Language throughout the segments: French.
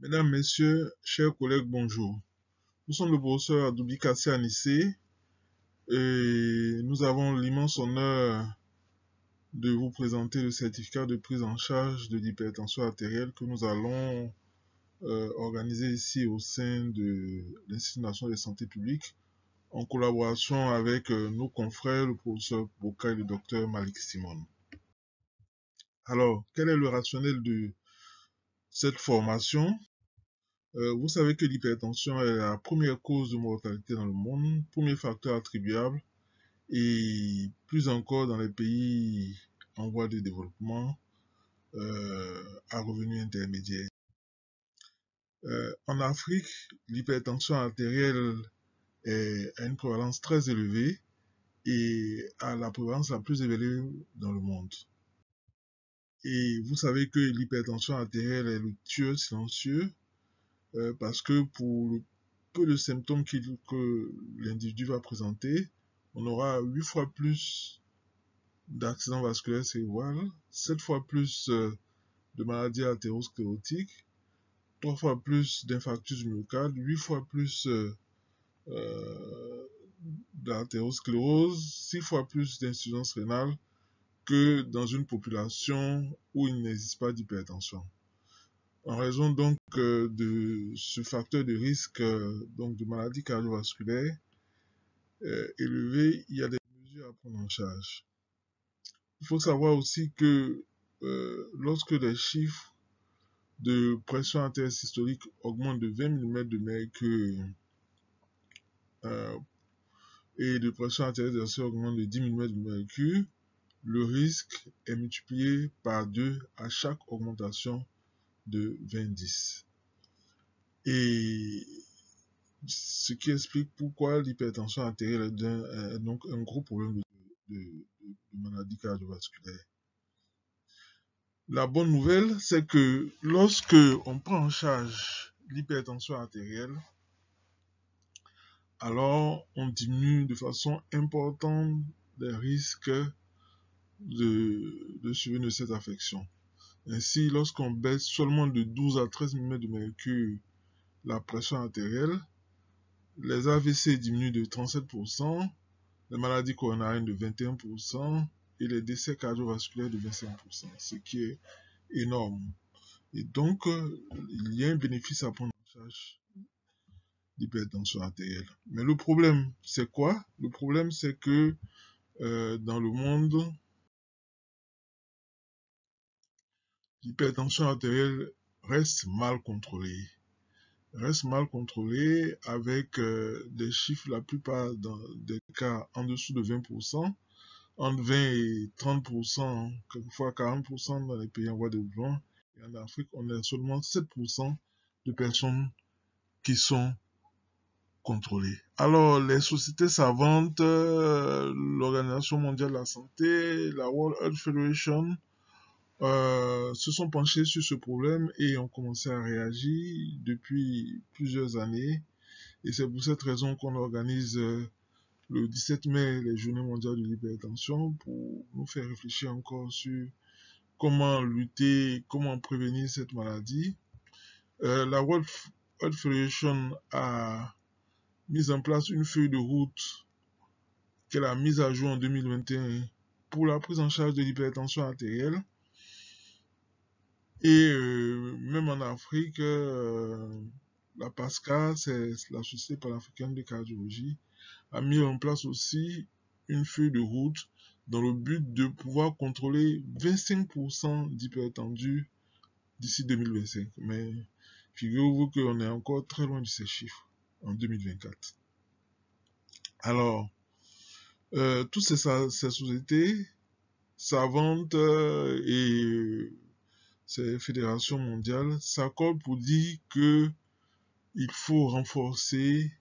Mesdames, Messieurs, chers collègues, bonjour. Nous sommes le professeur Adoubi Kassé Anissé et nous avons l'immense honneur de vous présenter le certificat de prise en charge de l'hypertension artérielle que nous allons organiser ici au sein de l'Institut national de santé publique en collaboration avec nos confrères, le professeur Boka et le docteur Malik Simon. Alors, quel est le rationnel de cette formation? Vous savez que l'hypertension est la première cause de mortalité dans le monde, premier facteur attribuable, et plus encore dans les pays en voie de développement à revenus intermédiaires. En Afrique, l'hypertension artérielle a une prévalence très élevée et a la prévalence la plus élevée dans le monde. Et vous savez que l'hypertension artérielle est le tueur silencieux parce que pour le peu de symptômes que l'individu va présenter, on aura 8 fois plus d'accidents vasculaires cérébraux, 7 fois plus de maladies artériosclérotiques, 3 fois plus d'infarctus du myocarde, 8 fois plus d'artériosclérose, 6 fois plus d'insuffisance rénale que dans une population où il n'existe pas d'hypertension. En raison donc de ce facteur de risque donc de maladie cardiovasculaire élevé, il y a des mesures à prendre en charge. Il faut savoir aussi que lorsque les chiffres de pression artérielle systolique augmentent de 20 mm de mercure et de pression artérielle diastolique augmente de 10 mm de mercure, le risque est multiplié par 2 à chaque augmentation de 20-10. Et ce qui explique pourquoi l'hypertension artérielle est donc un gros problème de maladie cardiovasculaire. La bonne nouvelle, c'est que lorsque on prend en charge l'hypertension artérielle, alors on diminue de façon importante les risques de survenue de cette affection. Ainsi, lorsqu'on baisse seulement de 12 à 13 mm de mercure la pression artérielle, les AVC diminuent de 37%, les maladies coronariennes de 21% et les décès cardiovasculaires de 25%, ce qui est énorme. Et donc, il y a un bénéfice à prendre en charge d'hypertension artérielle. Mais le problème, c'est quoi? Le problème, c'est que dans le monde, l'hypertension artérielle reste mal contrôlée. Reste mal contrôlée avec des chiffres, la plupart des cas, en dessous de 20%, entre 20 et 30%, quelquefois 40% dans les pays en voie de développement. Et en Afrique, on a seulement 7% de personnes qui sont contrôlées. Alors, les sociétés savantes, l'Organisation mondiale de la santé, la World Health Federation, se sont penchés sur ce problème et ont commencé à réagir depuis plusieurs années. Et c'est pour cette raison qu'on organise le 17 mai les Journées mondiales de l'hypertension pour nous faire réfléchir encore sur comment lutter, comment prévenir cette maladie. La World Health Federation a mis en place une feuille de route qu'elle a mise à jour en 2021 pour la prise en charge de l'hypertension artérielle. Et même en Afrique, la PASCA, c'est la Société panafricaine de cardiologie, a mis en place aussi une feuille de route dans le but de pouvoir contrôler 25% d'hypertendus d'ici 2025. Mais figurez-vous qu'on est encore très loin de ces chiffres en 2024. Alors, toutes ces sociétés savantes et ces fédérations mondiales s'accordent pour dire que il faut renforcer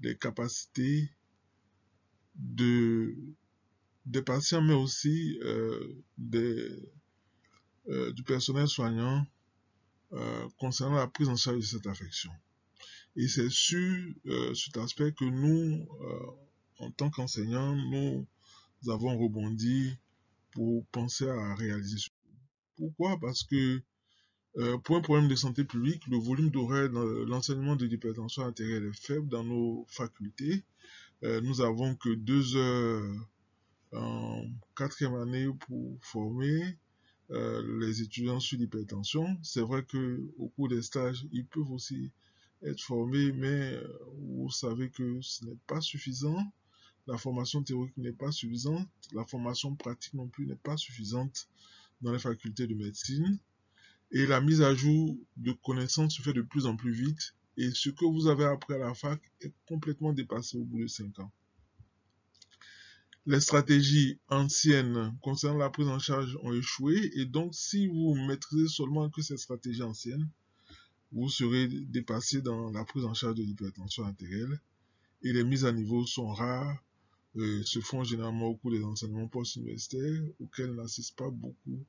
les capacités des patients, mais aussi du personnel soignant concernant la prise en charge de cette affection. Et c'est sur cet aspect que nous, en tant qu'enseignants, nous avons rebondi pour penser à réaliser ce. Pourquoi? Parce que Pour un problème de santé publique, le volume d'horaire dans l'enseignement de l'hypertension artérielle est faible dans nos facultés. Nous avons que 2 heures en 4e année pour former les étudiants sur l'hypertension. C'est vrai qu'au cours des stages, ils peuvent aussi être formés, mais vous savez que ce n'est pas suffisant. La formation théorique n'est pas suffisante. La formation pratique non plus n'est pas suffisante dans les facultés de médecine. Et la mise à jour de connaissances se fait de plus en plus vite. Et ce que vous avez appris à la fac est complètement dépassé au bout de 5 ans. Les stratégies anciennes concernant la prise en charge ont échoué. Et donc, si vous maîtrisez seulement que ces stratégies anciennes, vous serez dépassé dans la prise en charge de l'hypertension artérielle. Et les mises à niveau sont rares, se font généralement au cours des enseignements post-universitaires auxquels n'assistent pas beaucoup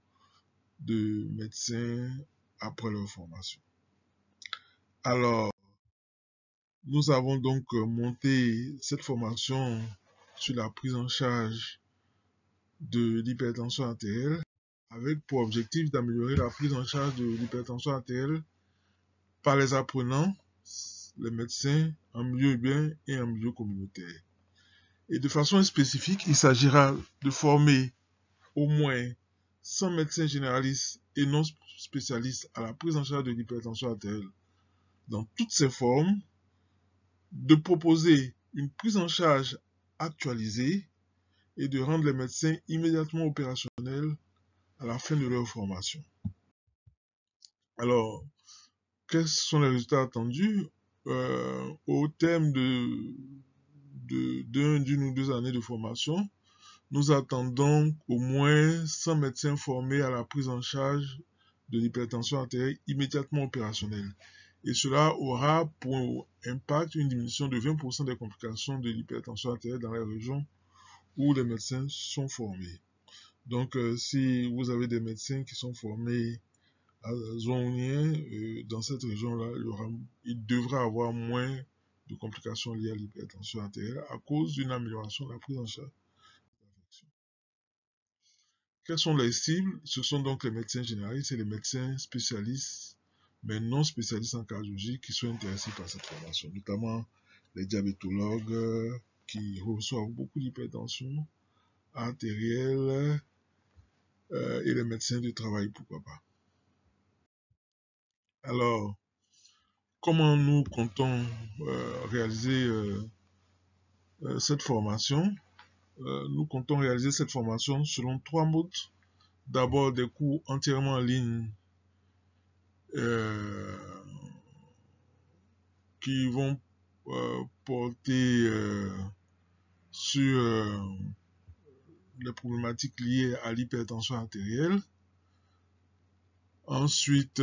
de médecins après leur formation. Alors, nous avons donc monté cette formation sur la prise en charge de l'hypertension artérielle avec pour objectif d'améliorer la prise en charge de l'hypertension artérielle par les apprenants, les médecins en milieu urbain et en milieu communautaire. Et de façon spécifique, il s'agira de former au moins 100 médecins généralistes et non spécialistes à la prise en charge de l'hypertension artérielle dans toutes ses formes, de proposer une prise en charge actualisée et de rendre les médecins immédiatement opérationnels à la fin de leur formation. Alors, quels sont les résultats attendus au terme d'une ou 2 années de formation? Nous attendons au moins 100 médecins formés à la prise en charge de l'hypertension artérielle immédiatement opérationnelle. Et cela aura pour impact une diminution de 20% des complications de l'hypertension artérielle dans les régions où les médecins sont formés. Donc, si vous avez des médecins qui sont formés à Zonien, dans cette région-là, il devrait avoir moins de complications liées à l'hypertension artérielle à cause d'une amélioration de la prise en charge. Quelles sont les cibles? Ce sont donc les médecins généralistes et les médecins spécialistes, mais non spécialistes en cardiologie, qui sont intéressés par cette formation, notamment les diabétologues qui reçoivent beaucoup d'hypertension artérielle et les médecins du travail, pourquoi pas. Alors, comment nous comptons réaliser cette formation? Nous comptons réaliser cette formation selon 3 modes. D'abord, des cours entièrement en ligne qui vont porter sur les problématiques liées à l'hypertension artérielle. Ensuite,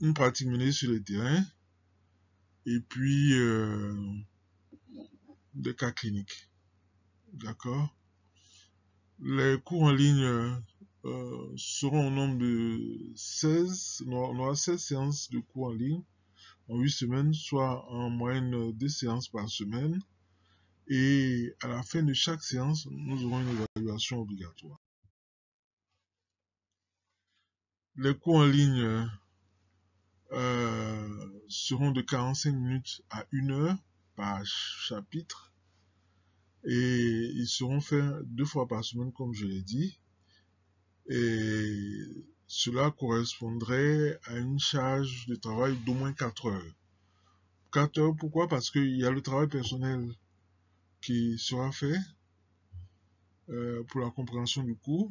une pratique menée sur le terrain. Et puis, des cas cliniques. D'accord? Les cours en ligne seront au nombre de 16. On aura 16 séances de cours en ligne en 8 semaines, soit en moyenne 2 séances par semaine. Et à la fin de chaque séance, nous aurons une évaluation obligatoire. Les cours en ligne seront de 45 minutes à 1 heure par chapitre. Et ils seront faits 2 fois par semaine, comme je l'ai dit. Et cela correspondrait à une charge de travail d'au moins 4 heures. 4 heures, pourquoi? Parce qu'il y a le travail personnel qui sera fait pour la compréhension du cours.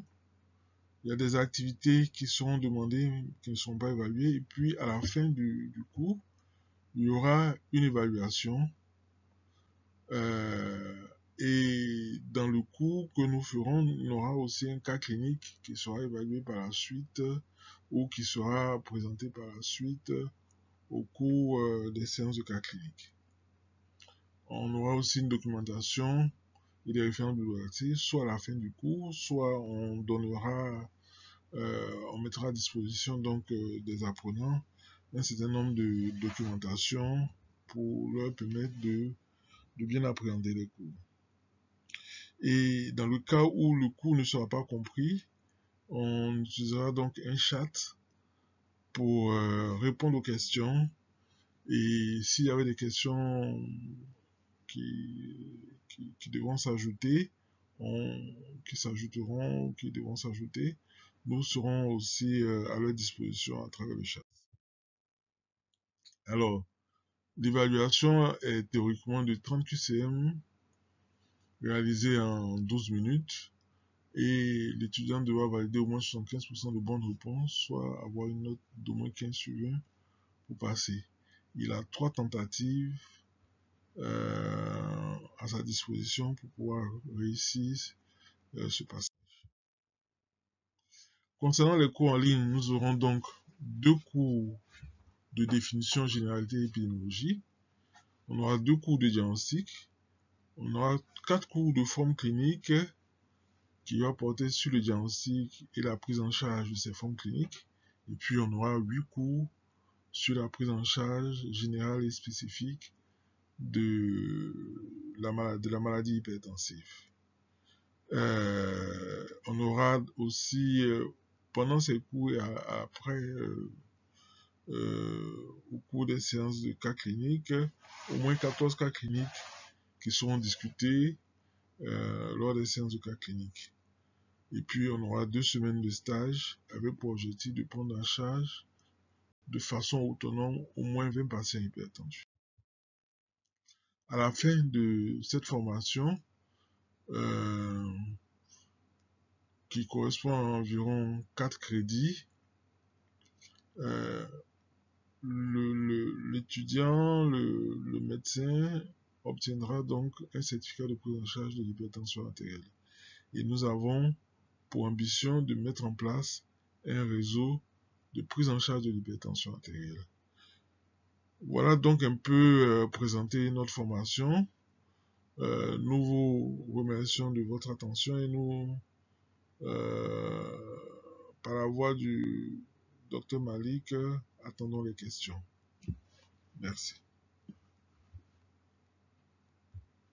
Il y a des activités qui seront demandées, qui ne sont pas évaluées. Et puis, à la fin du cours, il y aura une évaluation. Et dans le cours que nous ferons, on aura aussi un cas clinique qui sera évalué par la suite ou qui sera présenté par la suite au cours des séances de cas cliniques. On aura aussi une documentation et des références bibliographiques, soit à la fin du cours, soit on donnera, on mettra à disposition donc des apprenants un certain nombre de documentations pour leur permettre de bien appréhender les cours. Et dans le cas où le cours ne sera pas compris, On utilisera donc un chat pour répondre aux questions. Et s'il y avait des questions qui devront s'ajouter, qui s'ajouteront, qui devront s'ajouter, nous serons aussi à leur disposition à travers le chat. Alors, l'évaluation est théoriquement de 30 QCM réalisée en 12 minutes et l'étudiant devra valider au moins 75% de bonnes réponses, soit avoir une note d'au moins 15 sur 20 pour passer. Il a 3 tentatives à sa disposition pour pouvoir réussir ce passage. Concernant les cours en ligne, nous aurons donc 2 cours de définition, généralité et épidémiologie. On aura 2 cours de diagnostic. On aura 4 cours de forme clinique qui va porter sur le diagnostic et la prise en charge de ces formes cliniques. Et puis on aura 8 cours sur la prise en charge générale et spécifique de la maladie hypertensive. On aura aussi, pendant ces cours et après, au cours des séances de cas cliniques, au moins 14 cas cliniques qui seront discutés lors des séances de cas cliniques. Et puis, on aura 2 semaines de stage avec pour objectif de prendre en charge de façon autonome au moins 20 patients hypertendus. À la fin de cette formation, qui correspond à environ 4 crédits, l'étudiant, le médecin obtiendra donc un certificat de prise en charge de l'hypertension artérielle. Et nous avons pour ambition de mettre en place un réseau de prise en charge de l'hypertension artérielle. Voilà donc un peu présenté notre formation. Nous vous remercions de votre attention et nous, par la voix du Dr Malik, attendons les questions. Merci.